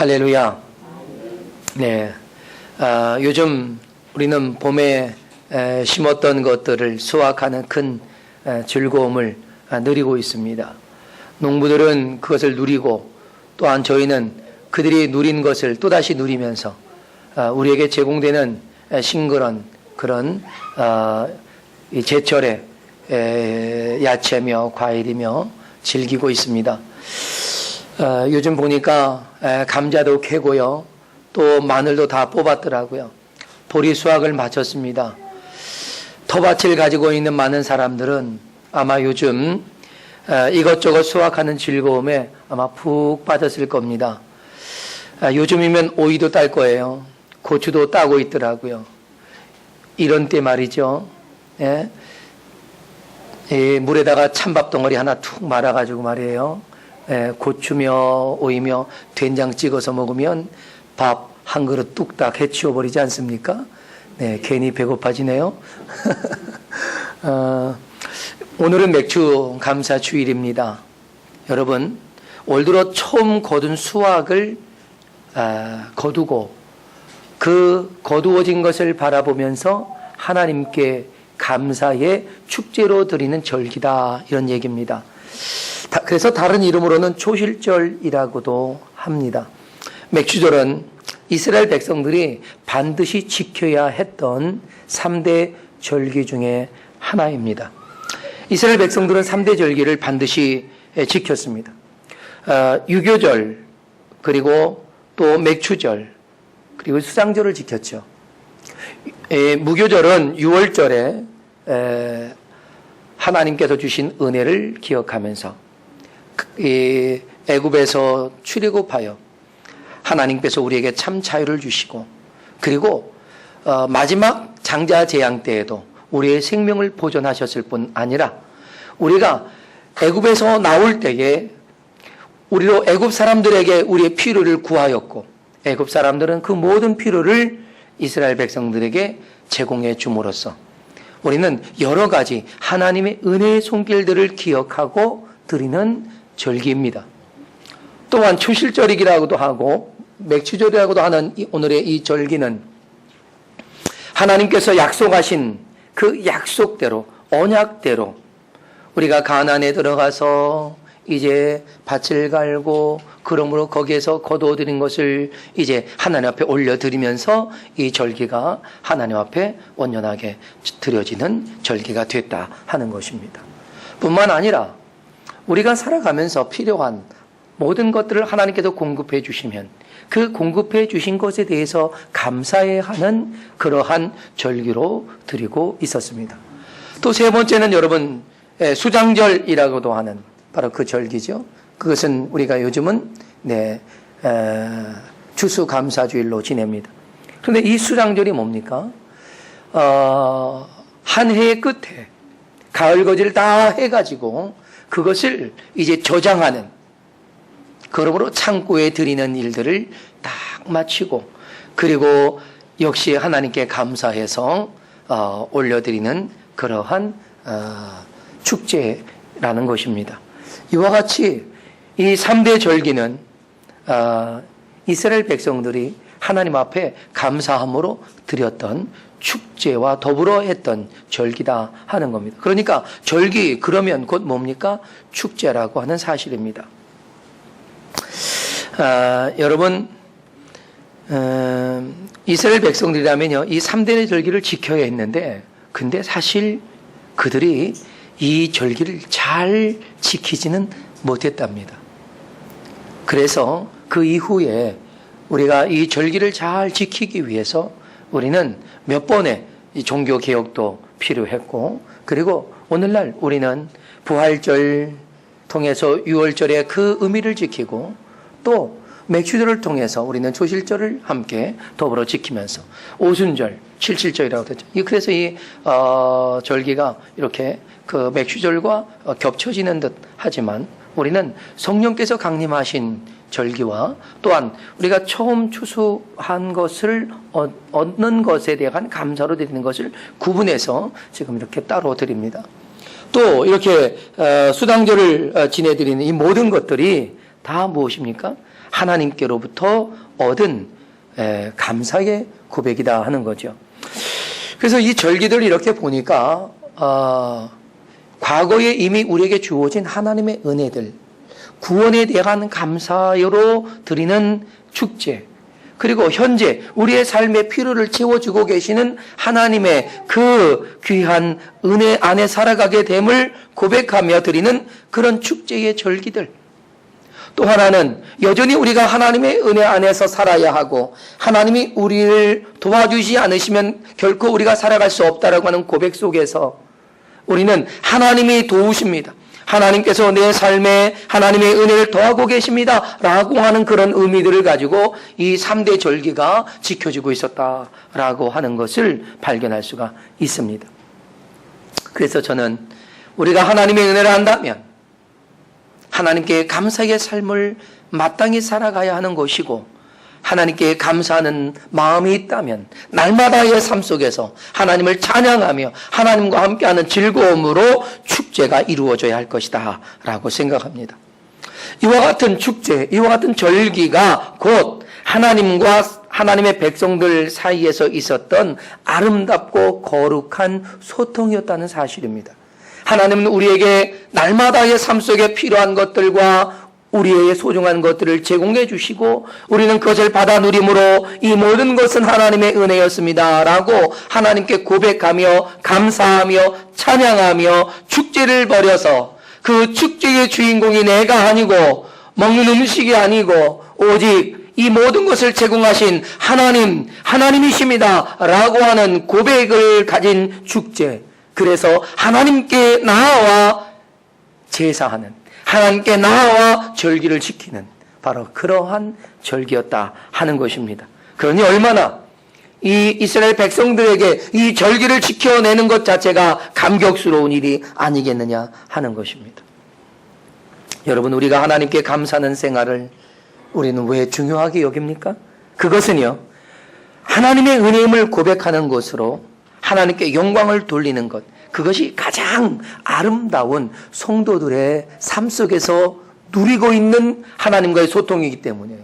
할렐루야. 네. 요즘 우리는 봄에 심었던 것들을 수확하는 큰 즐거움을 누리고 있습니다. 농부들은 그것을 누리고 또한 저희는 그들이 누린 것을 또다시 누리면서 우리에게 제공되는 싱그런 그런 이 제철의 야채며 과일이며 즐기고 있습니다. 요즘 보니까 감자도 캐고요. 또 마늘도 다 뽑았더라고요. 보리 수확을 마쳤습니다. 텃밭을 가지고 있는 많은 사람들은 아마 요즘 이것저것 수확하는 즐거움에 아마 푹 빠졌을 겁니다. 요즘이면 오이도 딸 거예요. 고추도 따고 있더라고요. 이런 때 말이죠. 물에다가 찬밥 덩어리 하나 툭 말아가지고 말이에요. 고추며 오이며 된장 찍어서 먹으면 밥 한 그릇 뚝딱 해치워버리지 않습니까? 네, 괜히 배고파지네요. 오늘은 맥주 감사 주일입니다. 여러분, 올 들어 처음 거둔 수확을 거두고 그 거두어진 것을 바라보면서 하나님께 감사의 축제로 드리는 절기다, 이런 얘기입니다. 그래서 다른 이름으로는 초실절이라고도 합니다. 맥주절은 이스라엘 백성들이 반드시 지켜야 했던 3대 절기 중에 하나입니다. 이스라엘 백성들은 3대 절기를 반드시 지켰습니다. 유교절, 그리고 또 맥주절, 그리고 수장절을 지켰죠. 무교절은 6월절에 하나님께서 주신 은혜를 기억하면서 애굽에서 출애굽하여 하나님께서 우리에게 참 자유를 주시고, 그리고 마지막 장자 재앙 때에도 우리의 생명을 보존하셨을 뿐 아니라 우리가 애굽에서 나올 때에 우리로 애굽 사람들에게 우리의 필요를 구하였고, 애굽 사람들은 그 모든 필요를 이스라엘 백성들에게 제공해 줌으로써 우리는 여러 가지 하나님의 은혜의 손길들을 기억하고 드리는 절기입니다. 또한 초실절이기라고도 하고 맥주절이라고도 하는 오늘의 이 절기는 하나님께서 약속하신 그 약속대로, 언약대로 우리가 가나안에 들어가서 이제 밭을 갈고 그러므로 거기에서 거두어들인 것을 이제 하나님 앞에 올려드리면서 이 절기가 하나님 앞에 온전하게 드려지는 절기가 됐다 하는 것입니다. 뿐만 아니라 우리가 살아가면서 필요한 모든 것들을 하나님께서 공급해 주시면 그 공급해 주신 것에 대해서 감사해야 하는 그러한 절기로 드리고 있었습니다. 또 세 번째는 여러분, 수장절이라고도 하는 바로 그 절기죠. 그것은 우리가 요즘은 추수감사주일로 지냅니다. 그런데 이 수장절이 뭡니까? 한 해의 끝에 가을거지를 다 해가지고 그것을 이제 저장하는, 그러므로 창고에 드리는 일들을 딱 마치고, 그리고 역시 하나님께 감사해서 올려드리는 그러한 축제라는 것입니다. 이와 같이 이 3대 절기는 이스라엘 백성들이 하나님 앞에 감사함으로 드렸던 축제와 더불어 했던 절기다 하는 겁니다. 그러니까 절기 그러면 곧 뭡니까? 축제라고 하는 사실입니다. 여러분, 이스라엘 백성들이라면요, 이 3대 절기를 지켜야 했는데, 근데 사실 그들이 이 절기를 잘 지키지는 못했답니다. 그래서 그 이후에 우리가 이 절기를 잘 지키기 위해서 우리는 몇 번의 종교 개혁도 필요했고, 그리고 오늘날 우리는 부활절 통해서 6월절의 그 의미를 지키고, 또 맥주절을 통해서 우리는 초실절을 함께 더불어 지키면서 오순절, 칠칠절이라고 했죠. 그래서 이 절기가 이렇게 그 맥주절과 겹쳐지는 듯 하지만 우리는 성령께서 강림하신 절기와 또한 우리가 처음 추수한 것을 얻는 것에 대한 감사로 드리는 것을 구분해서 지금 이렇게 따로 드립니다. 또 이렇게 수당절을 지내드리는 이 모든 것들이 다 무엇입니까? 하나님께로부터 얻은 감사의 고백이다 하는 거죠. 그래서 이 절기들 이렇게 보니까 과거에 이미 우리에게 주어진 하나님의 은혜들, 구원에 대한 감사로 드리는 축제, 그리고 현재 우리의 삶의 필요를 채워주고 계시는 하나님의 그 귀한 은혜 안에 살아가게 됨을 고백하며 드리는 그런 축제의 절기들. 또 하나는 여전히 우리가 하나님의 은혜 안에서 살아야 하고 하나님이 우리를 도와주지 않으시면 결코 우리가 살아갈 수 없다라고 하는 고백 속에서 우리는 하나님이 도우십니다. 하나님께서 내 삶에 하나님의 은혜를 더하고 계십니다 라고 하는 그런 의미들을 가지고 이 3대 절기가 지켜지고 있었다라고 하는 것을 발견할 수가 있습니다. 그래서 저는 우리가 하나님의 은혜를 안다면 하나님께 감사의 삶을 마땅히 살아가야 하는 것이고 하나님께 감사하는 마음이 있다면 날마다의 삶 속에서 하나님을 찬양하며 하나님과 함께하는 즐거움으로 축제가 이루어져야 할 것이다 라고 생각합니다. 이와 같은 축제, 이와 같은 절기가 곧 하나님과 하나님의 백성들 사이에서 있었던 아름답고 거룩한 소통이었다는 사실입니다. 하나님은 우리에게 날마다의 삶 속에 필요한 것들과 우리의 소중한 것들을 제공해 주시고 우리는 그것을 받아 누림으로 이 모든 것은 하나님의 은혜였습니다 라고 하나님께 고백하며 감사하며 찬양하며 축제를 벌여서 그 축제의 주인공이 내가 아니고 먹는 음식이 아니고 오직 이 모든 것을 제공하신 하나님이십니다 라고 하는 고백을 가진 축제. 그래서 하나님께 나아와 제사하는, 하나님께 나아와 절기를 지키는 바로 그러한 절기였다 하는 것입니다. 그러니 얼마나 이 이스라엘 백성들에게 이 절기를 지켜내는 것 자체가 감격스러운 일이 아니겠느냐 하는 것입니다. 여러분, 우리가 하나님께 감사하는 생활을 우리는 왜 중요하게 여깁니까? 그것은요, 하나님의 은혜임을 고백하는 것으로 하나님께 영광을 돌리는 것, 그것이 가장 아름다운 성도들의 삶 속에서 누리고 있는 하나님과의 소통이기 때문이에요.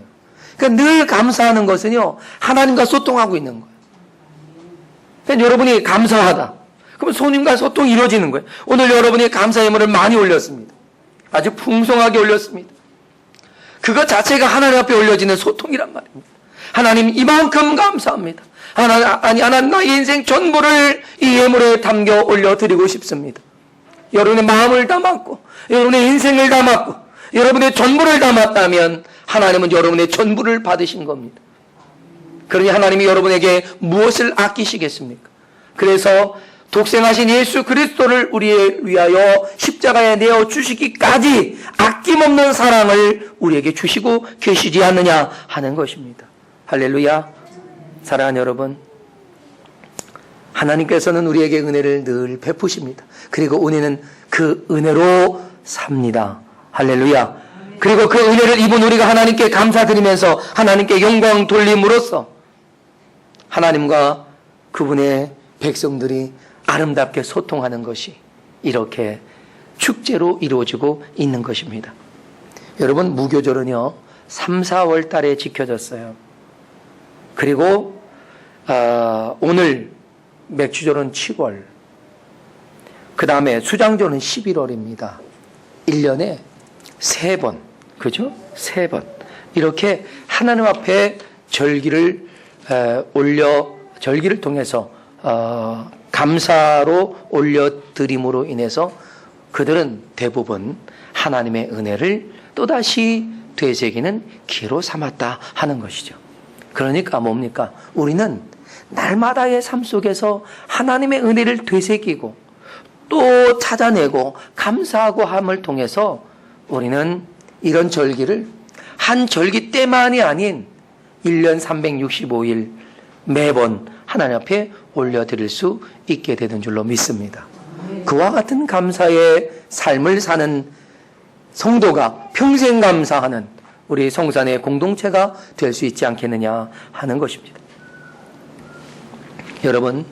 그러니까 늘 감사하는 것은요, 하나님과 소통하고 있는 거예요. 그러니까 여러분이 감사하다, 그러면 손님과 소통이 이루어지는 거예요. 오늘 여러분이 감사 예물을 많이 올렸습니다. 아주 풍성하게 올렸습니다. 그것 자체가 하나님 앞에 올려지는 소통이란 말입니다. 하나님, 이만큼 감사합니다. 하나님, 나의 인생 전부를 이 예물에 담겨 올려드리고 싶습니다. 여러분의 마음을 담았고 여러분의 인생을 담았고 여러분의 전부를 담았다면 하나님은 여러분의 전부를 받으신 겁니다. 그러니 하나님이 여러분에게 무엇을 아끼시겠습니까? 그래서 독생하신 예수 그리스도를 우리에 위하여 십자가에 내어 주시기까지 아낌없는 사랑을 우리에게 주시고 계시지 않느냐 하는 것입니다. 할렐루야. 사랑하는 여러분, 하나님께서는 우리에게 은혜를 늘 베푸십니다. 그리고 우리는 그 은혜로 삽니다. 할렐루야. 그리고 그 은혜를 입은 우리가 하나님께 감사드리면서 하나님께 영광 돌림으로써 하나님과 그분의 백성들이 아름답게 소통하는 것이 이렇게 축제로 이루어지고 있는 것입니다. 여러분, 무교절은요 3, 4월 달에 지켜졌어요. 그리고 오늘 맥주절은 7월, 그 다음에 수장절은 11월입니다. 1년에 3번, 그죠? 3번. 이렇게 하나님 앞에 절기를 통해서 감사로 올려드림으로 인해서 그들은 대부분 하나님의 은혜를 또다시 되새기는 기로 삼았다 하는 것이죠. 그러니까 뭡니까? 우리는 날마다의 삶 속에서 하나님의 은혜를 되새기고 또 찾아내고 감사하고 함을 통해서 우리는 이런 절기를 한 절기 때만이 아닌 1년 365일 매번 하나님 앞에 올려드릴 수 있게 되는 줄로 믿습니다. 그와 같은 감사의 삶을 사는 성도가 평생 감사하는 우리 성산의 공동체가 될 수 있지 않겠느냐 하는 것입니다. 여러분,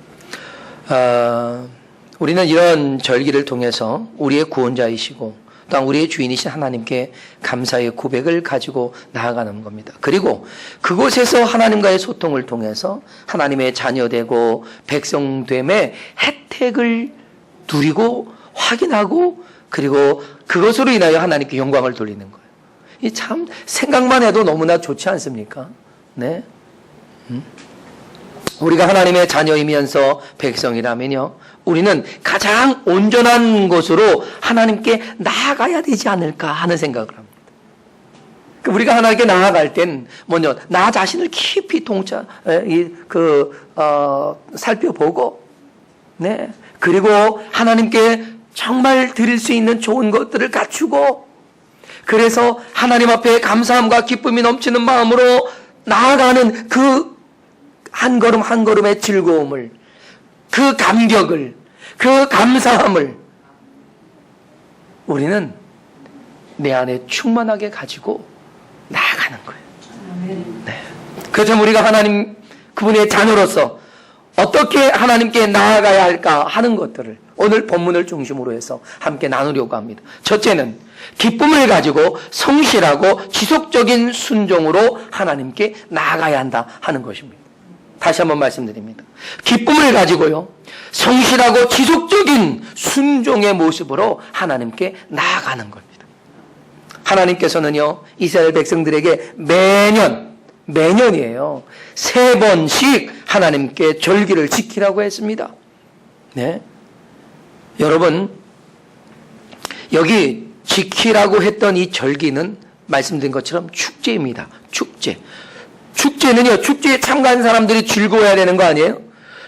우리는 이런 절기를 통해서 우리의 구원자이시고 또한 우리의 주인이신 하나님께 감사의 고백을 가지고 나아가는 겁니다. 그리고 그곳에서 하나님과의 소통을 통해서 하나님의 자녀되고 백성됨의 혜택을 누리고 확인하고 그리고 그것으로 인하여 하나님께 영광을 돌리는 거예요. 이 참 생각만 해도 너무나 좋지 않습니까? 네. 우리가 하나님의 자녀이면서 백성이라면요, 우리는 가장 온전한 곳으로 하나님께 나아가야 되지 않을까 하는 생각을 합니다. 우리가 하나님께 나아갈 땐 먼저 나 자신을 깊이 살펴보고, 네, 그리고 하나님께 정말 드릴 수 있는 좋은 것들을 갖추고, 그래서 하나님 앞에 감사함과 기쁨이 넘치는 마음으로 나아가는 그 한 걸음 한 걸음의 즐거움을, 그 감격을, 그 감사함을 우리는 내 안에 충만하게 가지고 나아가는 거예요. 네. 그래서 우리가 하나님 그분의 자녀로서 어떻게 하나님께 나아가야 할까 하는 것들을 오늘 본문을 중심으로 해서 함께 나누려고 합니다. 첫째는 기쁨을 가지고 성실하고 지속적인 순종으로 하나님께 나아가야 한다 하는 것입니다. 다시 한번 말씀드립니다. 기쁨을 가지고요, 성실하고 지속적인 순종의 모습으로 하나님께 나아가는 겁니다. 하나님께서는요, 이스라엘 백성들에게 매년이에요, 3번씩 하나님께 절기를 지키라고 했습니다. 네. 여러분, 여기 지키라고 했던 이 절기는 말씀드린 것처럼 축제입니다. 축제는요, 축제에 참가한 사람들이 즐거워야 되는 거 아니에요?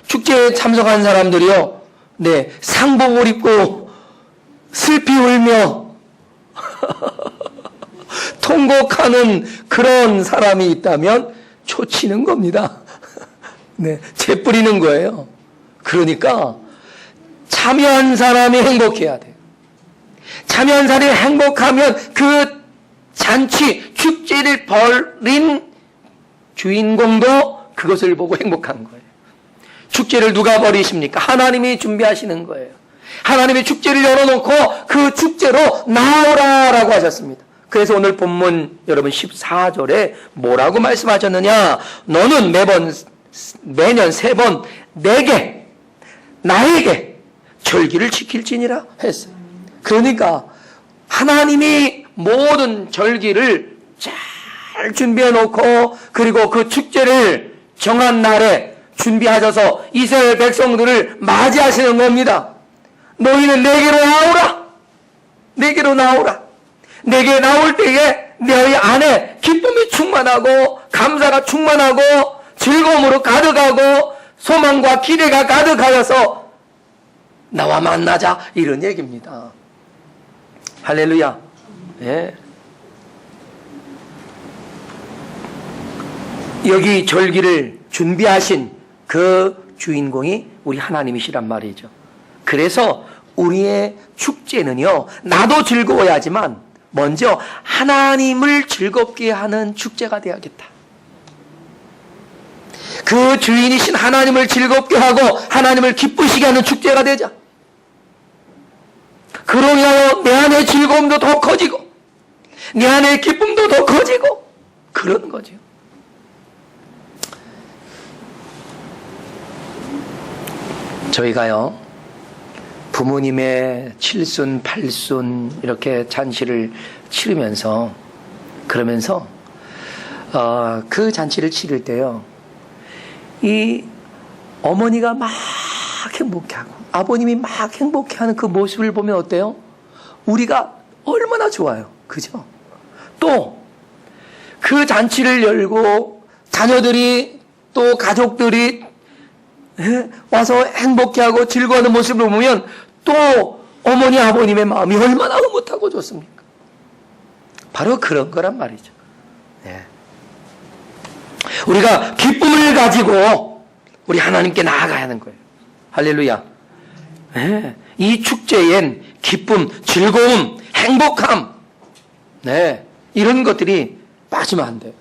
축제에 참석한 사람들이요, 네, 상복을 입고 슬피 울며 통곡하는 그런 사람이 있다면 초치는 겁니다. 네, 재뿌리는 거예요. 그러니까 참여한 사람이 행복해야 돼요. 참여한 사람이 행복하면 그 잔치, 축제를 벌인 주인공도 그것을 보고 행복한 거예요. 축제를 누가 벌이십니까? 하나님이 준비하시는 거예요. 하나님이 축제를 열어놓고 그 축제로 나오라라고 하셨습니다. 그래서 오늘 본문 여러분 14절에 뭐라고 말씀하셨느냐? 너는 매년 3번 나에게 절기를 지킬지니라 했어요. 그러니까 하나님이 모든 절기를 잘 준비해 놓고, 그리고 그 축제를 정한 날에 준비하셔서 이스라엘 백성들을 맞이하시는 겁니다. 너희는 내게로 나오라. 내게로 나오라. 내게 나올 때에 너희 안에 기쁨이 충만하고 감사가 충만하고 즐거움으로 가득하고 소망과 기대가 가득하여서 나와 만나자, 이런 얘기입니다. 할렐루야. 예. 여기 절기를 준비하신 그 주인공이 우리 하나님이시란 말이죠. 그래서 우리의 축제는요, 나도 즐거워야지만 먼저 하나님을 즐겁게 하는 축제가 되어야겠다. 그 주인이신 하나님을 즐겁게 하고 하나님을 기쁘시게 하는 축제가 되자. 그로 인하여 내 안의 즐거움도 더 커지고 내 안의 기쁨도 더 커지고 그런 거죠. 저희가요, 부모님의 칠순, 팔순 이렇게 잔치를 치르면서 그러면서 그 잔치를 치를 때요, 이 어머니가 막 행복해하고 아버님이 막 행복해하는 그 모습을 보면 어때요? 우리가 얼마나 좋아요. 그죠? 또 그 잔치를 열고 자녀들이 또 가족들이 와서 행복해하고 즐거워하는 모습을 보면 또 어머니 아버님의 마음이 얼마나 흐뭇하고 좋습니까? 바로 그런 거란 말이죠. 네. 우리가 기쁨을 가지고 우리 하나님께 나아가야 하는 거예요. 할렐루야. 네. 이 축제엔 기쁨, 즐거움, 행복함, 네, 이런 것들이 빠지면 안 돼요.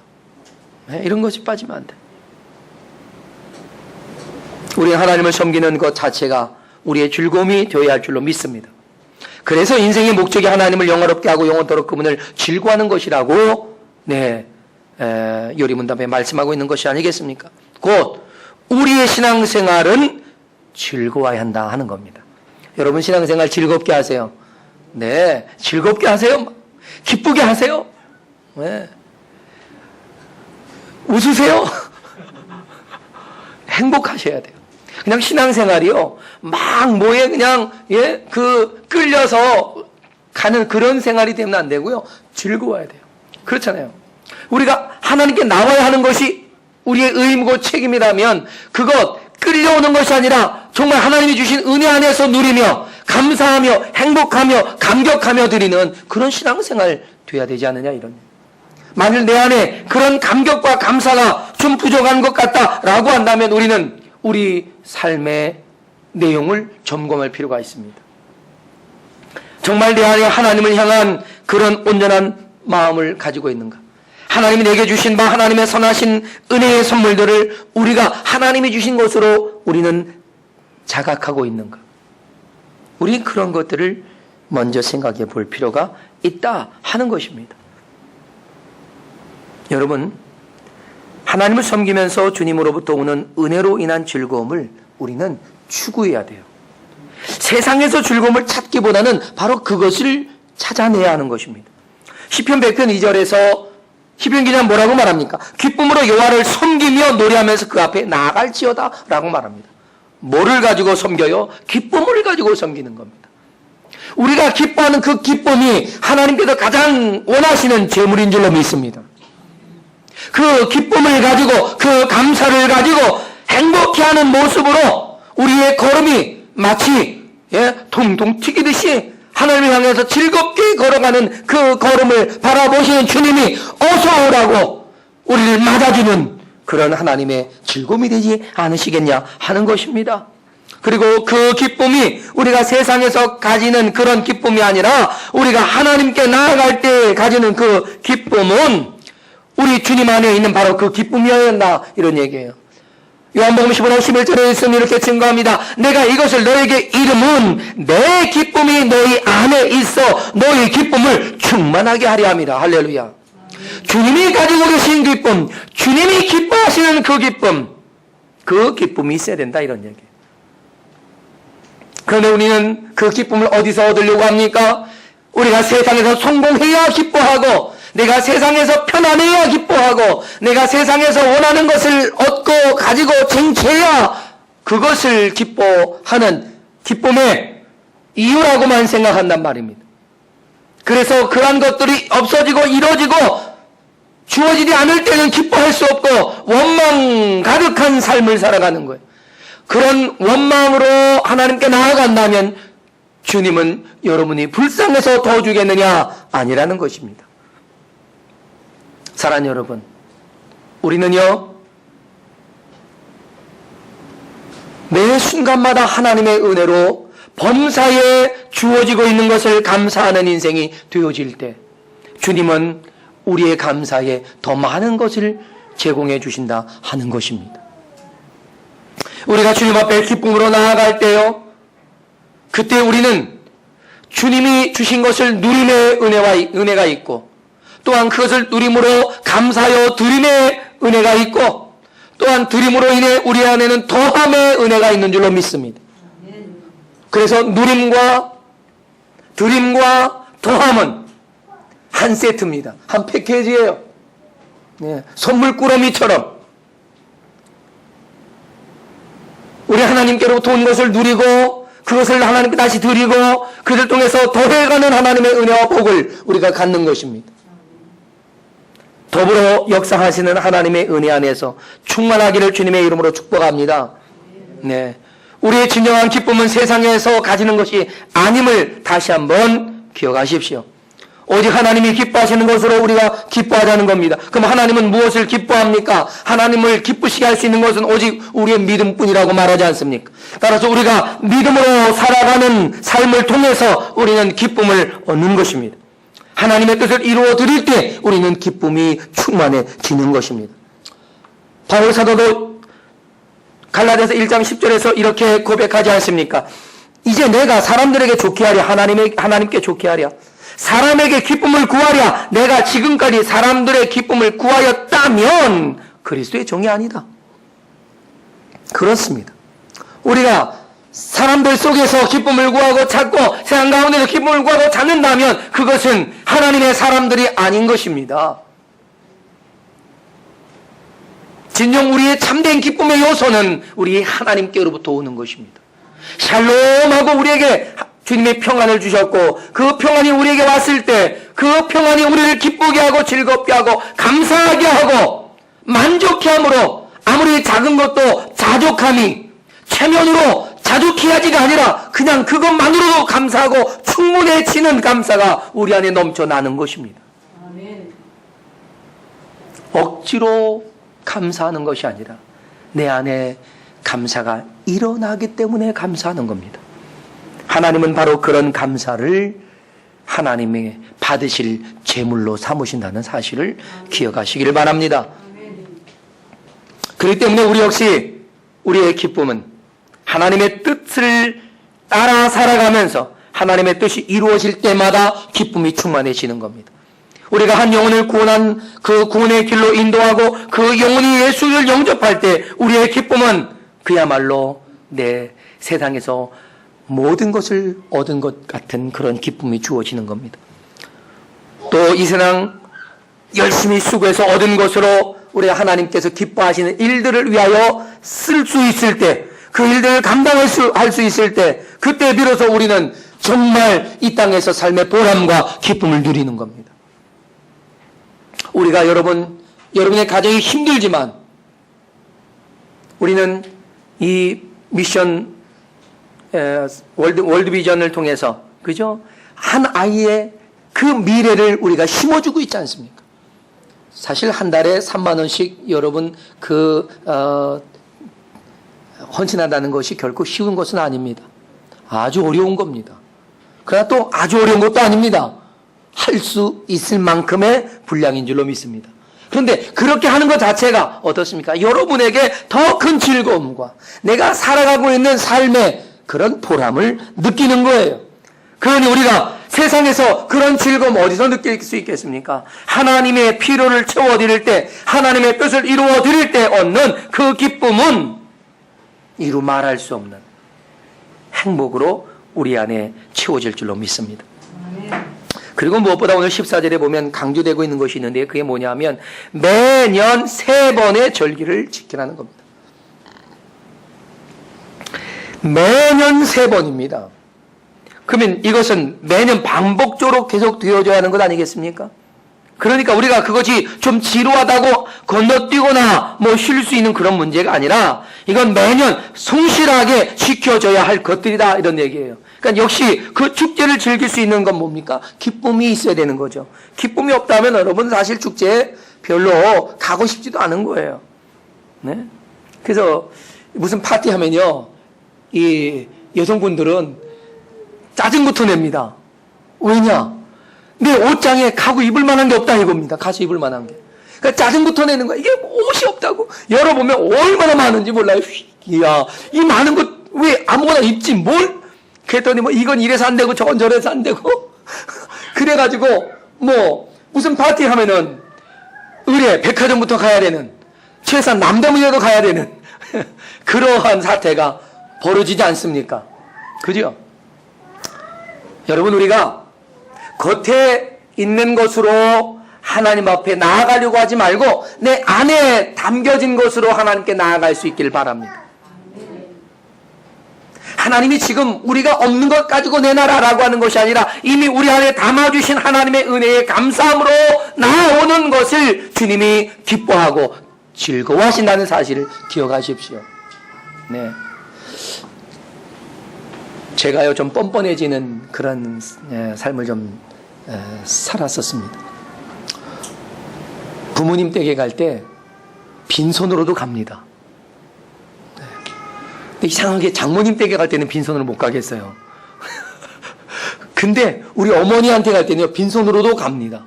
네, 이런 것이 빠지면 안 돼요. 우리 하나님을 섬기는 것 자체가 우리의 즐거움이 되어야 할 줄로 믿습니다. 그래서 인생의 목적이 하나님을 영화롭게 하고 영원토록 그분을 즐거워하는 것이라고 요리문답에 말씀하고 있는 것이 아니겠습니까? 곧 우리의 신앙생활은 즐거워야 한다 하는 겁니다. 여러분 신앙생활 즐겁게 하세요. 네, 즐겁게 하세요. 기쁘게 하세요. 네. 웃으세요. 행복하셔야 돼요. 그냥 신앙생활이요, 막 뭐에 그냥 끌려서 가는 그런 생활이 되면 안 되고요, 즐거워야 돼요. 그렇잖아요. 우리가 하나님께 나와야 하는 것이 우리의 의무고 책임이라면 그것 끌려오는 것이 아니라 정말 하나님이 주신 은혜 안에서 누리며 감사하며 행복하며 감격하며 드리는 그런 신앙생활 돼야 되지 않느냐, 이런. 만일 내 안에 그런 감격과 감사가 좀 부족한 것 같다라고 한다면 우리는 우리 삶의 내용을 점검할 필요가 있습니다. 정말 내 안에 하나님을 향한 그런 온전한 마음을 가지고 있는가? 하나님이 내게 주신 바 하나님의 선하신 은혜의 선물들을 우리가 하나님이 주신 것으로 우리는 자각하고 있는가? 우리 그런 것들을 먼저 생각해 볼 필요가 있다 하는 것입니다. 여러분, 하나님을 섬기면서 주님으로부터 오는 은혜로 인한 즐거움을 우리는 추구해야 돼요. 세상에서 즐거움을 찾기보다는 바로 그것을 찾아내야 하는 것입니다. 시편 100편 2절에서 시편 기자는 뭐라고 말합니까? 기쁨으로 여호와를 섬기며 노래하면서 그 앞에 나아갈지어다 라고 말합니다. 뭐를 가지고 섬겨요? 기쁨을 가지고 섬기는 겁니다. 우리가 기뻐하는 그 기쁨이 하나님께서 가장 원하시는 재물인 줄로 믿습니다. 그 기쁨을 가지고, 그 감사를 가지고 행복해하는 모습으로 우리의 걸음이 마치 통통 튀기듯이 하나님을 향해서 즐겁게 걸어가는 그 걸음을 바라보시는 주님이 어서 오라고 우리를 맞아주는 그런 하나님의 즐거움이 되지 않으시겠냐 하는 것입니다. 그리고 그 기쁨이 우리가 세상에서 가지는 그런 기쁨이 아니라 우리가 하나님께 나아갈 때 가지는 그 기쁨은 우리 주님 안에 있는 바로 그 기쁨이어야 한다, 이런 얘기예요. 요한복음 15장 11절에 있으면 이렇게 증거합니다. 내가 이것을 너에게 이름은 내 기쁨이 너희 안에 있어 너희 기쁨을 충만하게 하려 함이라. 할렐루야. 주님이 가지고 계신 기쁨, 주님이 기뻐하시는 그 기쁨, 그 기쁨이 있어야 된다, 이런 얘기예요. 그런데 우리는 그 기쁨을 어디서 얻으려고 합니까? 우리가 세상에서 성공해야 기뻐하고, 내가 세상에서 편안해야 기뻐하고, 내가 세상에서 원하는 것을 얻고 가지고 쟁취해야 그것을 기뻐하는 기쁨의 이유라고만 생각한단 말입니다. 그래서 그러한 것들이 없어지고 이루어지고 주어지지 않을 때는 기뻐할 수 없고 원망 가득한 삶을 살아가는 거예요. 그런 원망으로 하나님께 나아간다면 주님은 여러분이 불쌍해서 더 주겠느냐? 아니라는 것입니다. 사랑하는 여러분, 우리는요, 매 순간마다 하나님의 은혜로 범사에 주어지고 있는 것을 감사하는 인생이 되어질 때 주님은 우리의 감사에 더 많은 것을 제공해 주신다 하는 것입니다. 우리가 주님 앞에 기쁨으로 나아갈 때요, 그때 우리는 주님이 주신 것을 누림의 은혜가 있고, 또한 그것을 누림으로 감사하여 드림의 은혜가 있고, 또한 드림으로 인해 우리 안에는 더함의 은혜가 있는 줄로 믿습니다. 그래서 누림과 드림과 더함은 한 세트입니다. 한 패키지예요. 선물 꾸러미처럼 우리 하나님께로부터 온 것을 누리고 그것을 하나님께 다시 드리고 그들 통해서 더해가는 하나님의 은혜와 복을 우리가 갖는 것입니다. 더불어 역사하시는 하나님의 은혜 안에서 충만하기를 주님의 이름으로 축복합니다. 네, 우리의 진정한 기쁨은 세상에서 가지는 것이 아님을 다시 한번 기억하십시오. 오직 하나님이 기뻐하시는 것으로 우리가 기뻐하자는 겁니다. 그럼 하나님은 무엇을 기뻐합니까? 하나님을 기쁘시게 할 수 있는 것은 오직 우리의 믿음뿐이라고 말하지 않습니까? 따라서 우리가 믿음으로 살아가는 삶을 통해서 우리는 기쁨을 얻는 것입니다. 하나님의 뜻을 이루어 드릴 때 우리는 기쁨이 충만해지는 것입니다. 바울 사도도 갈라디아서 1장 10절에서 이렇게 고백하지 않습니까? 이제 내가 사람들에게 좋게 하랴, 하나님께 좋게 하랴, 사람에게 기쁨을 구하랴, 내가 지금까지 사람들의 기쁨을 구하였다면 그리스도의 종이 아니다. 그렇습니다. 우리가 사람들 속에서 기쁨을 구하고 찾고 세상 가운데서 기쁨을 구하고 찾는다면 그것은 하나님의 사람들이 아닌 것입니다. 진정 우리의 참된 기쁨의 요소는 우리 하나님께로부터 오는 것입니다. 샬롬하고 우리에게 주님의 평안을 주셨고 그 평안이 우리에게 왔을 때 그 평안이 우리를 기쁘게 하고 즐겁게 하고 감사하게 하고 만족해 함으로 아무리 작은 것도 자족함이 체면으로 자족해야지가 아니라 그냥 그것만으로도 감사하고 충분해지는 감사가 우리 안에 넘쳐나는 것입니다. 아멘. 억지로 감사하는 것이 아니라 내 안에 감사가 일어나기 때문에 감사하는 겁니다. 하나님은 바로 그런 감사를 하나님의 받으실 제물로 삼으신다는 사실을 기억하시기를 바랍니다. 그렇기 때문에 우리 역시 우리의 기쁨은 하나님의 뜻을 따라 살아가면서 하나님의 뜻이 이루어질 때마다 기쁨이 충만해지는 겁니다. 우리가 한 영혼을 구원한 그 구원의 길로 인도하고 그 영혼이 예수를 영접할 때 우리의 기쁨은 그야말로 내 세상에서 모든 것을 얻은 것 같은 그런 기쁨이 주어지는 겁니다. 또 이 세상 열심히 수고해서 얻은 것으로 우리 하나님께서 기뻐하시는 일들을 위하여 쓸 수 있을 때, 그 일들을 감당할 수 있을 때, 그때 비로소 우리는 정말 이 땅에서 삶의 보람과 기쁨을 누리는 겁니다. 우리가 여러분의 가정이 힘들지만 우리는 이 미션 월드비전을 통해서 그죠? 한 아이의 그 미래를 우리가 심어주고 있지 않습니까? 사실 한 달에 3만 원씩 여러분 헌신한다는 것이 결코 쉬운 것은 아닙니다. 아주 어려운 겁니다. 그러나 또 아주 어려운 것도 아닙니다. 할 수 있을 만큼의 분량인 줄로 믿습니다. 그런데 그렇게 하는 것 자체가 어떻습니까? 여러분에게 더 큰 즐거움과 내가 살아가고 있는 삶의 그런 보람을 느끼는 거예요. 그러니 우리가 세상에서 그런 즐거움 어디서 느낄 수 있겠습니까? 하나님의 필요를 채워드릴 때, 하나님의 뜻을 이루어드릴 때 얻는 그 기쁨은 이루 말할 수 없는 행복으로 우리 안에 채워질 줄로 믿습니다. 그리고 무엇보다 오늘 14절에 보면 강조되고 있는 것이 있는데 그게 뭐냐면 매년 3번의 절기를 지키라는 겁니다. 매년 3번입니다. 그러면 이것은 매년 반복적으로 계속 되어져야 하는 것 아니겠습니까? 그러니까 우리가 그것이 좀 지루하다고 건너뛰거나 쉴 수 있는 그런 문제가 아니라 이건 매년 성실하게 지켜져야 할 것들이다 이런 얘기예요. 그러니까 역시 그 축제를 즐길 수 있는 건 뭡니까? 기쁨이 있어야 되는 거죠. 기쁨이 없다면 여러분 사실 축제에 별로 가고 싶지도 않은 거예요. 네? 그래서 무슨 파티 하면요, 이 여성분들은 짜증부터 냅니다. 왜냐? 내 옷장에 가고 입을 만한 게 없다 이겁니다. 가서 입을 만한 게. 그러니까 짜증부터 내는 거야. 이게 옷이 없다고. 열어보면 얼마나 많은지 몰라요. 이야, 이 많은 것 왜 아무거나 입지 뭘? 그랬더니 이건 이래서 안 되고 저건 저래서 안 되고. 그래가지고 무슨 파티 하면은 의뢰 백화점부터 가야 되는, 최소한 남대문이라도 가야 되는 그러한 사태가 벌어지지 않습니까? 그죠? 여러분, 우리가 겉에 있는 것으로 하나님 앞에 나아가려고 하지 말고 내 안에 담겨진 것으로 하나님께 나아갈 수 있기를 바랍니다. 하나님이 지금 우리가 없는 것 가지고 내놔라라고 하는 것이 아니라 이미 우리 안에 담아주신 하나님의 은혜에 감사함으로 나아오는 것을 주님이 기뻐하고 즐거워하신다는 사실을 기억하십시오. 네. 제가요 좀 뻔뻔해지는 그런 삶을 좀 살았었습니다. 부모님 댁에 갈 때 빈손으로도 갑니다. 근데 이상하게 장모님 댁에 갈 때는 빈손으로 못 가겠어요. 근데 우리 어머니한테 갈 때는요 빈손으로도 갑니다.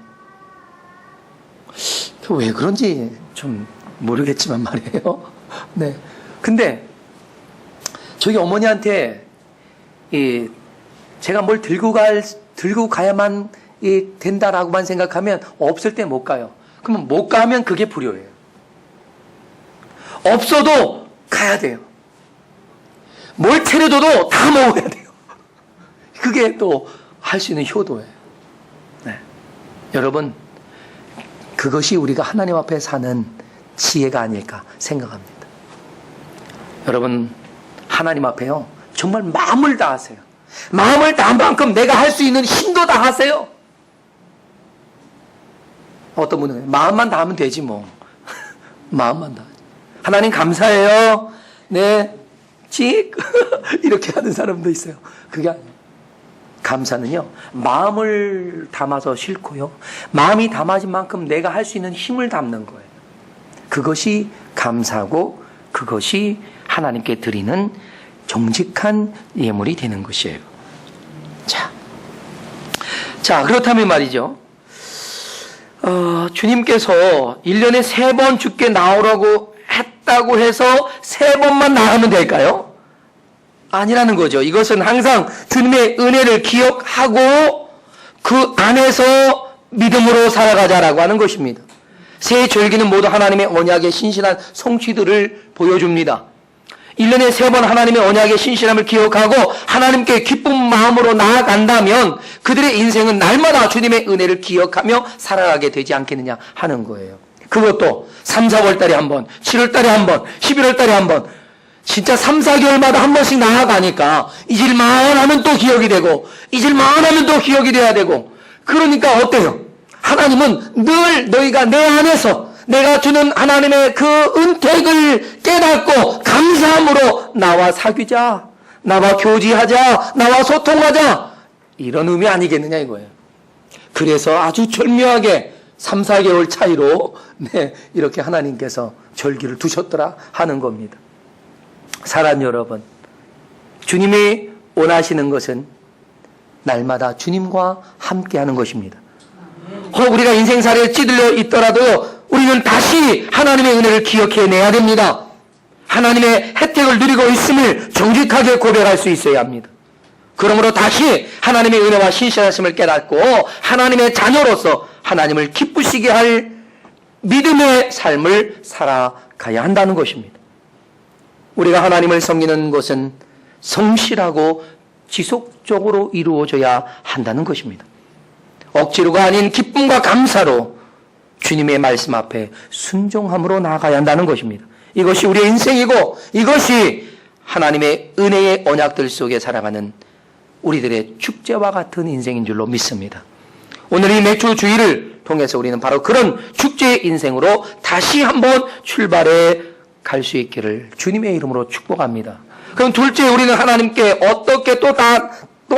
왜 그런지 좀 모르겠지만 말이에요. 네. 근데 저희 어머니한테 제가 뭘 들고 가야만 된다라고만 생각하면 없을 때 못 가요. 그러면 못 가면 그게 불효예요. 없어도 가야 돼요. 뭘 차려줘도 다 먹어야 돼요. 그게 또 할 수 있는 효도예요. 네. 여러분, 그것이 우리가 하나님 앞에 사는 지혜가 아닐까 생각합니다. 여러분, 하나님 앞에요, 정말 마음을 다하세요. 마음을 다한 만큼 내가 할 수 있는 힘도 다하세요. 어떤 분은 마음만 다하면 되지 뭐. 마음만 다. 하나님 감사해요. 네, 찍 이렇게 하는 사람도 있어요. 그게 아니에요. 감사는요, 마음을 담아서 싣고요, 마음이 담아진 만큼 내가 할 수 있는 힘을 담는 거예요. 그것이 감사고 그것이 하나님께 드리는 정직한 예물이 되는 것이에요. 자, 그렇다면 말이죠. 주님께서 1년에 3번 주께 나오라고 했다고 해서 3번만 나가면 될까요? 아니라는 거죠. 이것은 항상 주님의 은혜를 기억하고 그 안에서 믿음으로 살아가자라고 하는 것입니다. 새 절기는 모두 하나님의 언약의 신실한 성취들을 보여줍니다. 1년에 3번 하나님의 언약의 신실함을 기억하고 하나님께 기쁜 마음으로 나아간다면 그들의 인생은 날마다 주님의 은혜를 기억하며 살아가게 되지 않겠느냐 하는 거예요. 그것도 3, 4월 달에 한 번, 7월 달에 한 번, 11월 달에 한 번, 진짜 3, 4개월마다 한 번씩 나아가니까 잊을만 하면 또 기억이 되고 잊을만 하면 또 기억이 돼야 되고, 그러니까 어때요? 하나님은 늘 너희가 내 안에서 내가 주는 하나님의 그 은택을 깨닫고 감사함으로 나와 사귀자, 나와 교제하자, 나와 소통하자, 이런 의미 아니겠느냐 이거예요. 그래서 아주 절묘하게 3, 4개월 차이로 이렇게 하나님께서 절기를 두셨더라 하는 겁니다. 사랑하는 여러분, 주님이 원하시는 것은 날마다 주님과 함께하는 것입니다. 혹 우리가 인생살이에 찌들려 있더라도 우리는 다시 하나님의 은혜를 기억해내야 됩니다. 하나님의 혜택을 누리고 있음을 정직하게 고백할 수 있어야 합니다. 그러므로 다시 하나님의 은혜와 신실하심을 깨닫고 하나님의 자녀로서 하나님을 기쁘시게 할 믿음의 삶을 살아가야 한다는 것입니다. 우리가 하나님을 섬기는 것은 성실하고 지속적으로 이루어져야 한다는 것입니다. 억지로가 아닌 기쁨과 감사로 주님의 말씀 앞에 순종함으로 나아가야 한다는 것입니다. 이것이 우리의 인생이고 이것이 하나님의 은혜의 언약들 속에 살아가는 우리들의 축제와 같은 인생인 줄로 믿습니다. 오늘 이 매주 주일을 통해서 우리는 바로 그런 축제의 인생으로 다시 한번 출발해 갈 수 있기를 주님의 이름으로 축복합니다. 그럼 둘째, 우리는 하나님께 어떻게 또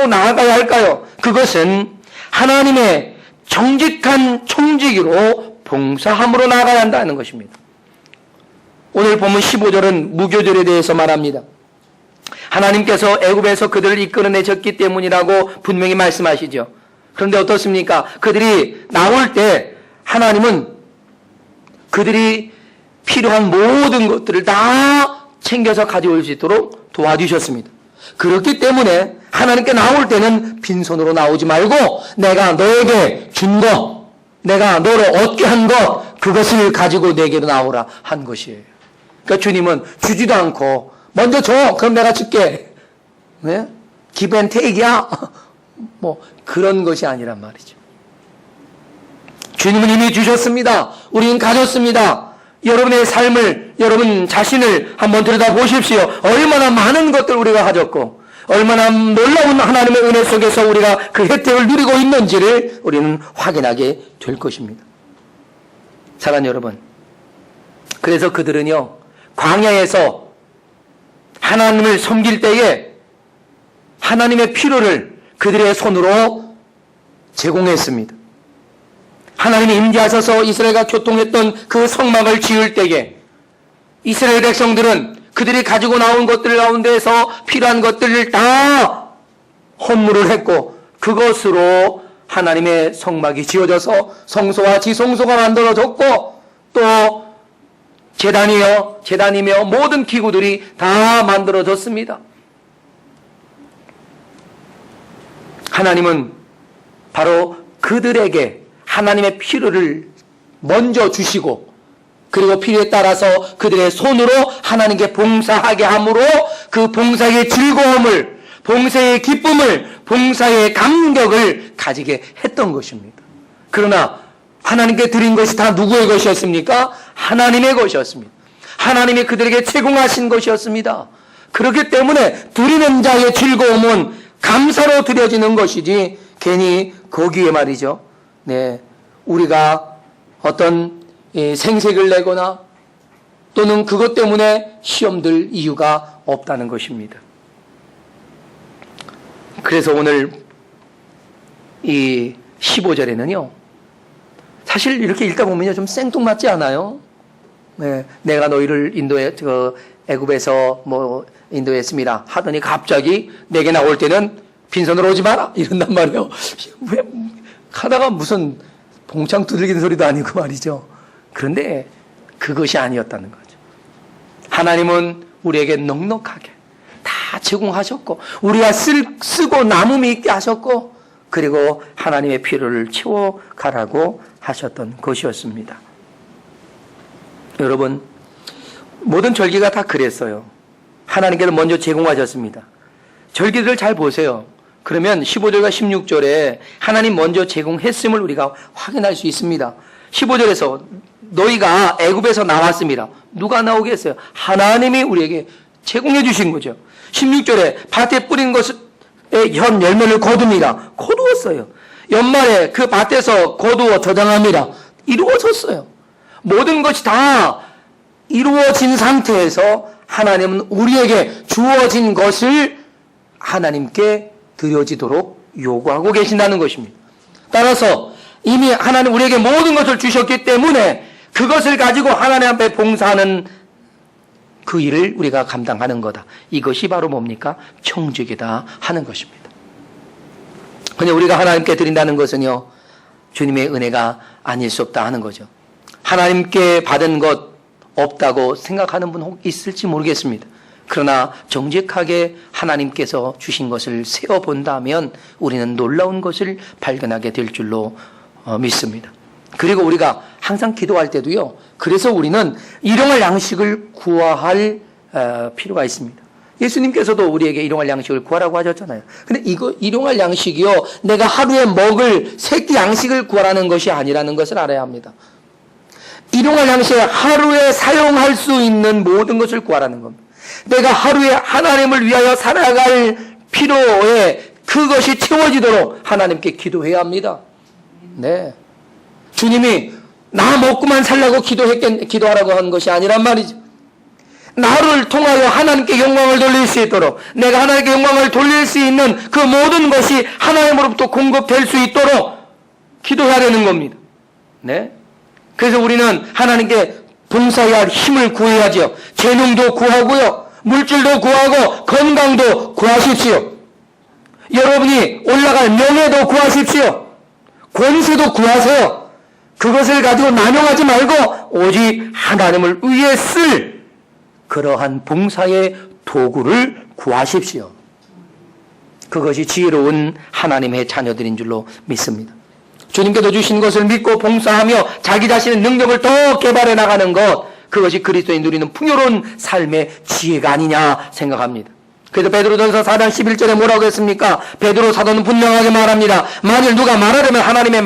나아가야 할까요? 그것은 하나님의 정직한 청지기로 봉사함으로 나아가야 한다는 것입니다. 오늘 본문 15절은 무교절에 대해서 말합니다. 하나님께서 애굽에서 그들을 이끌어내셨기 때문이라고 분명히 말씀하시죠. 그런데 어떻습니까? 그들이 나올 때 하나님은 그들이 필요한 모든 것들을 다 챙겨서 가져올 수 있도록 도와주셨습니다. 그렇기 때문에 하나님께 나올 때는 빈손으로 나오지 말고 내가 너에게 준 것, 내가 너를 얻게 한 것, 그것을 가지고 내게로 나오라 한 것이에요. 그러니까 주님은 주지도 않고 먼저 줘, 그럼 내가 줄게. 네? give and take이야. 뭐 그런 것이 아니란 말이죠. 주님은 이미 주셨습니다. 우리는 가졌습니다. 여러분의 삶을, 여러분 자신을 한번 들여다보십시오. 얼마나 많은 것들 우리가 가졌고 얼마나 놀라운 하나님의 은혜 속에서 우리가 그 혜택을 누리고 있는지를 우리는 확인하게 될 것입니다. 사랑하는 여러분, 그래서 그들은요, 광야에서 하나님을 섬길 때에 하나님의 필요를 그들의 손으로 제공했습니다. 하나님이 임재하셔서 이스라엘과 교통했던 그 성막을 지을 때에 이스라엘 백성들은 그들이 가지고 나온 것들 가운데서 필요한 것들을 다 헌물을 했고 그것으로 하나님의 성막이 지어져서 성소와 지성소가 만들어졌고 또 제단이며 모든 기구들이 다 만들어졌습니다. 하나님은 바로 그들에게 하나님의 필요를 먼저 주시고, 그리고 필요에 따라서 그들의 손으로 하나님께 봉사하게 함으로 그 봉사의 즐거움을, 봉사의 기쁨을, 봉사의 감격을 가지게 했던 것입니다. 그러나 하나님께 드린 것이 다 누구의 것이었습니까? 하나님의 것이었습니다. 하나님이 그들에게 제공하신 것이었습니다. 그렇기 때문에 드리는 자의 즐거움은 감사로 드려지는 것이지 괜히 거기에 말이죠, 우리가 어떤 생색을 내거나 또는 그것 때문에 시험들 이유가 없다는 것입니다. 그래서 오늘 이 15절에는요, 사실 이렇게 읽다 보면요, 좀 생뚱맞지 않아요? 내가 너희를 애굽에서 인도에 했습니다 하더니 갑자기 내게 나올 때는 빈손으로 오지 마라 이런단 말이에요. 왜 가다가 무슨 봉창 두들기는 소리도 아니고 말이죠. 그런데 그것이 아니었다는 거죠. 하나님은 우리에게 넉넉하게 다 제공하셨고, 우리가 쓰고 남음이 있게 하셨고, 그리고 하나님의 필요를 채워가라고 하셨던 것이었습니다. 여러분, 모든 절기가 다 그랬어요. 하나님께서 먼저 제공하셨습니다. 절기들을 잘 보세요. 그러면 15절과 16절에 하나님 먼저 제공했음을 우리가 확인할 수 있습니다. 15절에서 너희가 애굽에서 나왔습니다. 누가 나오겠어요? 하나님이 우리에게 제공해 주신 거죠. 16절에 밭에 뿌린 것의 현 열매를 거둡니다. 거두었어요. 연말에 그 밭에서 거두어 저장합니다. 이루어졌어요. 모든 것이 다 이루어진 상태에서 하나님은 우리에게 주어진 것을 하나님께 드려지도록 요구하고 계신다는 것입니다. 따라서 이미 하나님 우리에게 모든 것을 주셨기 때문에 그것을 가지고 하나님 앞에 봉사하는 그 일을 우리가 감당하는 거다. 이것이 바로 뭡니까? 청지기다 하는 것입니다. 그냥 우리가 하나님께 드린다는 것은요, 주님의 은혜가 아닐 수 없다 하는 거죠. 하나님께 받은 것 없다고 생각하는 분 혹 있을지 모르겠습니다. 그러나 정직하게 하나님께서 주신 것을 세어본다면 우리는 놀라운 것을 발견하게 될 줄로 믿습니다. 그리고 우리가 항상 기도할 때도요, 그래서 우리는 일용할 양식을 구할 필요가 있습니다. 예수님께서도 우리에게 일용할 양식을 구하라고 하셨잖아요. 근데 이거 일용할 양식이요, 내가 하루에 먹을 새끼 양식을 구하라는 것이 아니라는 것을 알아야 합니다. 일용할 양식은 하루에 사용할 수 있는 모든 것을 구하라는 겁니다. 내가 하루에 하나님을 위하여 살아갈 필요에 그것이 채워지도록 하나님께 기도해야 합니다. 네. 주님이 나 먹고만 살라고 기도하라고 한 것이 아니란 말이죠. 나를 통하여 하나님께 영광을 돌릴 수 있도록, 내가 하나님께 영광을 돌릴 수 있는 그 모든 것이 하나님으로부터 공급될 수 있도록 기도해야 되는 겁니다. 네. 그래서 우리는 하나님께 봉사해야 할 힘을 구해야죠. 재능도 구하고요, 물질도 구하고 건강도 구하십시오. 여러분이 올라갈 명예도 구하십시오. 권세도 구하세요. 그것을 가지고 남용하지 말고 오직 하나님을 위해 쓸 그러한 봉사의 도구를 구하십시오. 그것이 지혜로운 하나님의 자녀들인 줄로 믿습니다. 주님께서 주신 것을 믿고 봉사하며 자기 자신의 능력을 더 개발해 나가는 것, 그것이 그리스도인 누리는 풍요로운 삶의 지혜가 아니냐 생각합니다. 그래서 베드로전서 4장 11절에 뭐라고 했습니까? 베드로 사도는 분명하게 말합니다. 만일 누가 말하려면 하나님의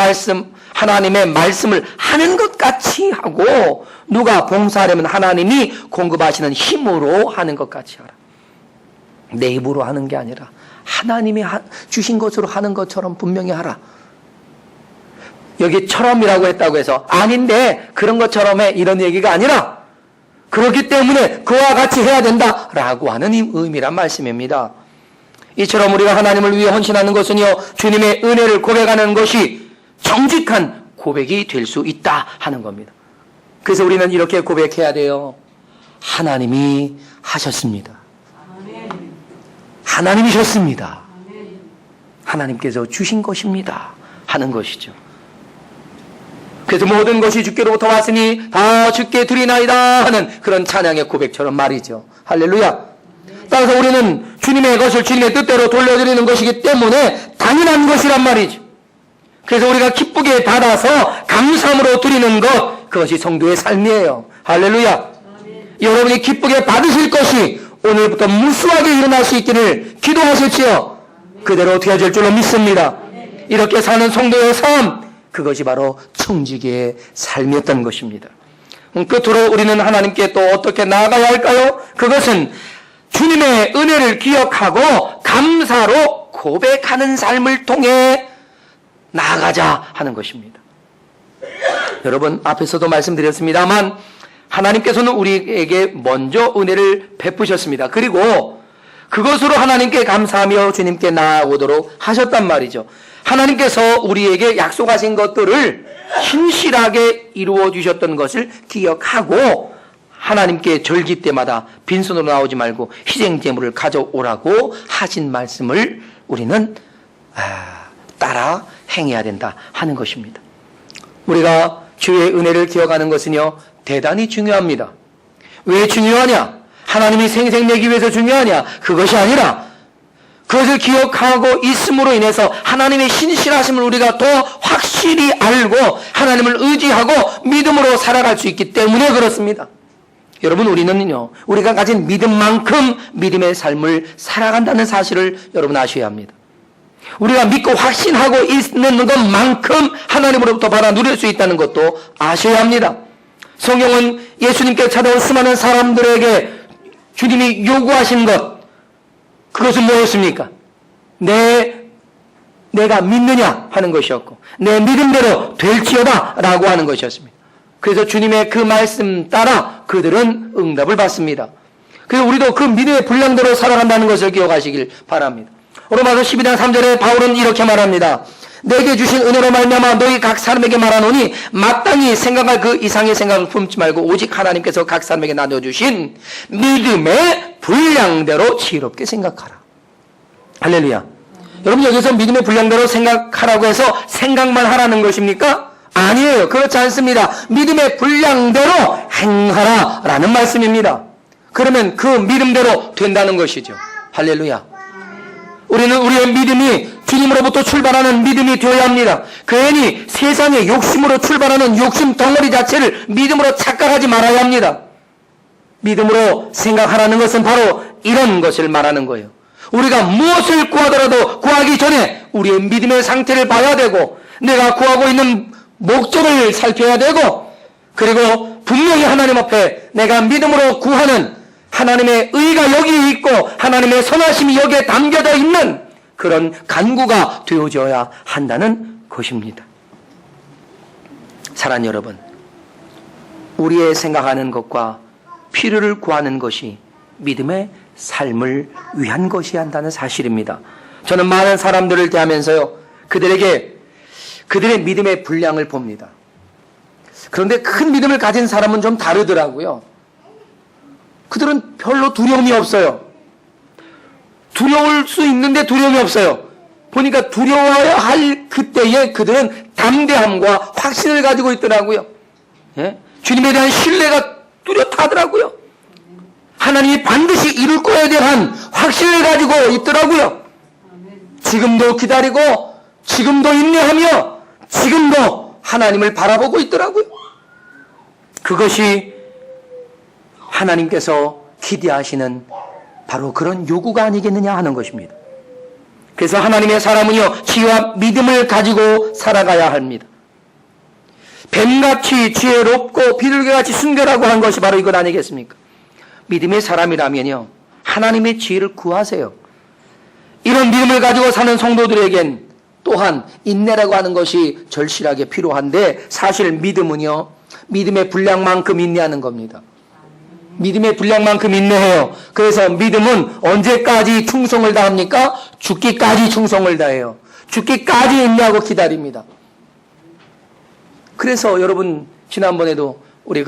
말씀을 하는 것 같이 하고, 누가 봉사하려면 하나님이 공급하시는 힘으로 하는 것 같이 하라. 내 입으로 하는 게 아니라 하나님이 주신 것으로 하는 것처럼 분명히 하라. 여기 처럼이라고 했다고 해서 아닌데 그런 것처럼 해, 이런 얘기가 아니라 그렇기 때문에 그와 같이 해야 된다라고 하는 의미란 말씀입니다. 이처럼 우리가 하나님을 위해 헌신하는 것은요, 주님의 은혜를 고백하는 것이 정직한 고백이 될 수 있다 하는 겁니다. 그래서 우리는 이렇게 고백해야 돼요. 하나님이 하셨습니다. 하나님이셨습니다. 하나님께서 주신 것입니다 하는 것이죠. 그래서 모든 것이 주께로부터 왔으니 다 주께 드리나이다 하는 그런 찬양의 고백처럼 말이죠. 할렐루야. 따라서 우리는 주님의 것을 주님의 뜻대로 돌려드리는 것이기 때문에 당연한 것이란 말이죠. 그래서 우리가 기쁘게 받아서 감사함으로 드리는 것, 그것이 성도의 삶이에요. 할렐루야. 여러분이 기쁘게 받으실 것이 오늘부터 무수하게 일어날 수 있기를 기도하십시오. 그대로 되어질 줄로 믿습니다. 이렇게 사는 성도의 삶, 그것이 바로 청지기의 삶이었던 것입니다. 끝으로 우리는 하나님께 또 어떻게 나아가야 할까요? 그것은 주님의 은혜를 기억하고 감사로 고백하는 삶을 통해 나아가자 하는 것입니다. 여러분, 앞에서도 말씀드렸습니다만 하나님께서는 우리에게 먼저 은혜를 베푸셨습니다. 그리고 그것으로 하나님께 감사하며 주님께 나아오도록 하셨단 말이죠. 하나님께서 우리에게 약속하신 것들을 신실하게 이루어 주셨던 것을 기억하고 하나님께 절기 때마다 빈손으로 나오지 말고 희생 제물을 가져오라고 하신 말씀을 우리는 따라 행해야 된다 하는 것입니다. 우리가 주의 은혜를 기억하는 것은요, 대단히 중요합니다. 왜 중요하냐? 하나님이 생색내기 위해서 중요하냐? 그것이 아니라 그것을 기억하고 있음으로 인해서 하나님의 신실하심을 우리가 더 확실히 알고 하나님을 의지하고 믿음으로 살아갈 수 있기 때문에 그렇습니다. 여러분, 우리는요, 우리가 가진 믿음만큼 믿음의 삶을 살아간다는 사실을 여러분 아셔야 합니다. 우리가 믿고 확신하고 있는 것만큼 하나님으로부터 받아 누릴 수 있다는 것도 아셔야 합니다. 성경은 예수님께 찾아온 수많은 사람들에게 주님이 요구하신 것, 그것은 무엇입니까? 내가 믿느냐 하는 것이었고, 내 믿음대로 될지어다 라고 하는 것이었습니다. 그래서 주님의 그 말씀 따라 그들은 응답을 받습니다. 그래서 우리도 그 믿음의 분량대로 살아간다는 것을 기억하시길 바랍니다. 로마서 12장 3절에 바울은 이렇게 말합니다. 내게 주신 은혜로 말미암아 너희 각 사람에게 말하노니 마땅히 생각할 그 이상의 생각을 품지 말고 오직 하나님께서 각 사람에게 나눠주신 믿음의 분량대로 지혜롭게 생각하라. 할렐루야. 여러분, 여기서 믿음의 분량대로 생각하라고 해서 생각만 하라는 것입니까? 아니에요. 그렇지 않습니다. 믿음의 분량대로 행하라라는 말씀입니다. 그러면 그 믿음대로 된다는 것이죠. 할렐루야. 우리는 우리의 믿음이 주님으로부터 출발하는 믿음이 되어야 합니다. 괜히 세상의 욕심으로 출발하는 욕심 덩어리 자체를 믿음으로 착각하지 말아야 합니다. 믿음으로 생각하라는 것은 바로 이런 것을 말하는 거예요. 우리가 무엇을 구하더라도 구하기 전에 우리의 믿음의 상태를 봐야 되고, 내가 구하고 있는 목적을 살펴야 되고, 그리고 분명히 하나님 앞에 내가 믿음으로 구하는 하나님의 의가 여기 있고 하나님의 선하심이 여기에 담겨져 있는 그런 간구가 되어져야 한다는 것입니다. 사랑하는 여러분, 우리의 생각하는 것과 필요를 구하는 것이 믿음의 삶을 위한 것이야 한다는 사실입니다. 저는 많은 사람들을 대하면서요, 그들의 믿음의 분량을 봅니다. 그런데 큰 믿음을 가진 사람은 좀 다르더라고요. 그들은 별로 두려움이 없어요. 두려울 수 있는데 두려움이 없어요. 보니까 두려워야 할 그때에 그들은 담대함과 확신을 가지고 있더라고요. 예? 주님에 대한 신뢰가 뚜렷하더라고요. 하나님이 반드시 이룰 거에 대한 확신을 가지고 있더라고요. 지금도 기다리고 지금도 인내하며 지금도 하나님을 바라보고 있더라고요. 그것이 하나님께서 기대하시는 바로 그런 요구가 아니겠느냐 하는 것입니다. 그래서 하나님의 사람은요, 지혜와 믿음을 가지고 살아가야 합니다. 뱀같이 지혜롭고 비둘기같이 순결하고 한 것이 바로 이것 아니겠습니까? 믿음의 사람이라면요, 하나님의 지혜를 구하세요. 이런 믿음을 가지고 사는 성도들에겐 또한 인내라고 하는 것이 절실하게 필요한데, 사실 믿음은요, 믿음의 분량만큼 인내하는 겁니다. 믿음의 분량만큼 인내해요. 그래서 믿음은 언제까지 충성을 다합니까? 죽기까지 충성을 다해요. 죽기까지 인내하고 기다립니다. 그래서 여러분, 지난번에도 우리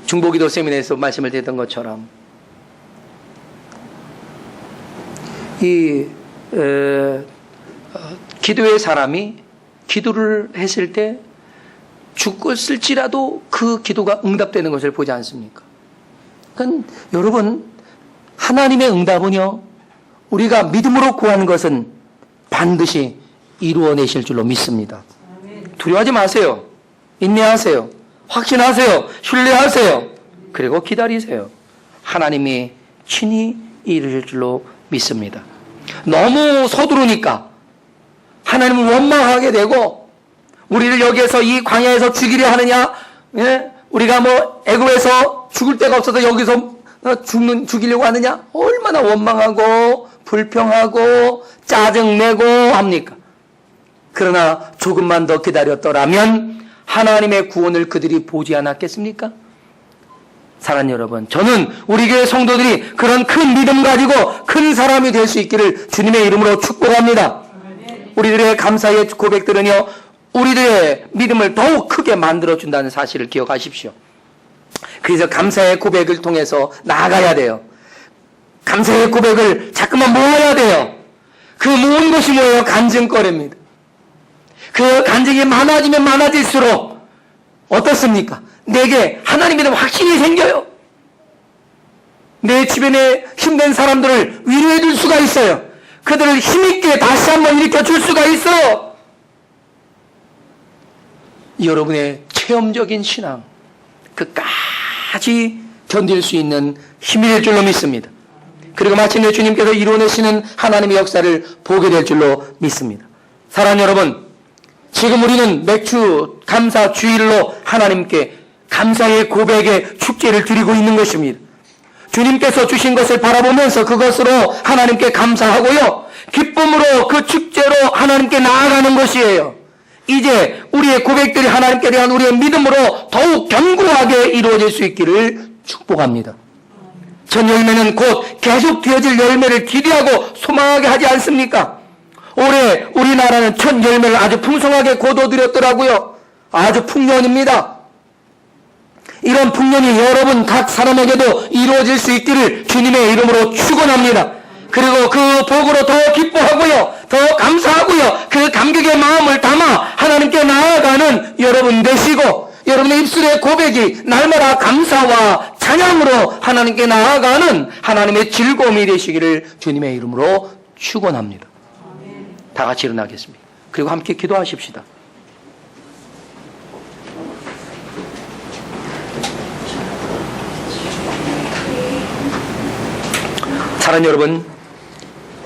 중보기도 세미나에서 말씀을 드렸던 것처럼 기도의 사람이 기도를 했을 때 죽었을지라도 그 기도가 응답되는 것을 보지 않습니까? 그러니까 여러분, 하나님의 응답은요, 우리가 믿음으로 구하는 것은 반드시 이루어내실 줄로 믿습니다. 두려워하지 마세요. 인내하세요. 확신하세요. 신뢰하세요. 그리고 기다리세요. 하나님이 친히 이루실 줄로 믿습니다. 너무 서두르니까 하나님을 원망하게 되고, 우리를 여기에서 이 광야에서 죽이려 하느냐, 예? 우리가 뭐 애굽에서 죽을 데가 없어서 여기서 죽이려고 하느냐, 얼마나 원망하고 불평하고 짜증내고 합니까? 그러나 조금만 더 기다렸더라면 하나님의 구원을 그들이 보지 않았겠습니까? 사랑하는 여러분, 저는 우리 교회 성도들이 그런 큰 믿음 가지고 큰 사람이 될 수 있기를 주님의 이름으로 축복합니다. 우리들의 감사의 고백들은요, 우리들의 믿음을 더욱 크게 만들어준다는 사실을 기억하십시오. 그래서 감사의 고백을 통해서 나아가야 돼요. 감사의 고백을 자꾸만 모아야 돼요. 그 모은 것이 뭐예요? 간증거리입니다. 그 간증이 많아지면 많아질수록 어떻습니까? 내게 하나님에 대한 확신이 생겨요. 내 주변에 힘든 사람들을 위로해 줄 수가 있어요. 그들을 힘있게 다시 한번 일으켜 줄 수가 있어요. 여러분의 체험적인 신앙, 끝까지 견딜 수 있는 힘이 될 줄로 믿습니다. 그리고 마침내 주님께서 이루어내시는 하나님의 역사를 보게 될 줄로 믿습니다. 사랑하는 여러분, 지금 우리는 맥주 감사 주일로 하나님께 감사의 고백의 축제를 드리고 있는 것입니다. 주님께서 주신 것을 바라보면서 그것으로 하나님께 감사하고요, 기쁨으로 그 축제로 하나님께 나아가는 것이에요. 이제 우리의 고백들이 하나님께 대한 우리의 믿음으로 더욱 견고하게 이루어질 수 있기를 축복합니다. 전 열매는 곧 계속 되어질 열매를 기대하고 소망하게 하지 않습니까? 올해 우리나라는 첫 열매를 아주 풍성하게 거둬들였더라고요. 아주 풍년입니다. 이런 풍년이 여러분 각 사람에게도 이루어질 수 있기를 주님의 이름으로 축원합니다. 그리고 그 복으로 더 기뻐하고요, 더 감사하고요, 그 감격의 마음을 담아 하나님께 나아가는 여러분 되시고, 여러분의 입술의 고백이 날마다 감사와 찬양으로 하나님께 나아가는 하나님의 즐거움이 되시기를 주님의 이름으로 축원합니다. 다 같이 일어나겠습니다. 그리고 함께 기도하십시다. 사랑하는 여러분,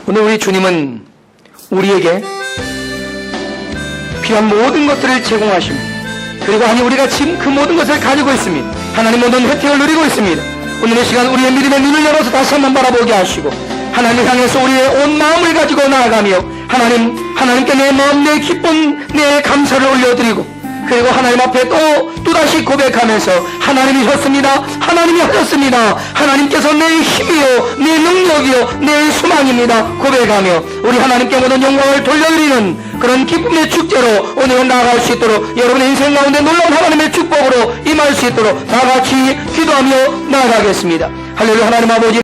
오늘 우리 주님은 우리에게 필요한 모든 것들을 제공하십니다. 그리고 아니 우리가 지금 그 모든 것을 가지고 있습니다. 하나님 모든 혜택을 누리고 있습니다. 오늘의 시간 우리의 믿음의 눈을 열어서 다시 한번 바라보게 하시고, 하나님을 향해서 우리의 온 마음을 가지고 나아가며 하나님께 내 마음, 내 기쁨, 내 감사를 올려드리고, 그리고 하나님 앞에 또다시 고백하면서 하나님이셨습니다. 하나님이 하셨습니다. 하나님께서 내 힘이요, 내 능력이요, 내 소망입니다. 고백하며 우리 하나님께 모든 영광을 돌려드리는 그런 기쁨의 축제로 오늘 나아갈 수 있도록, 여러분의 인생 가운데 놀라운 하나님의 축복으로 임할 수 있도록 다 같이 기도하며 나아가겠습니다. 할렐루야. 하나님 아버지,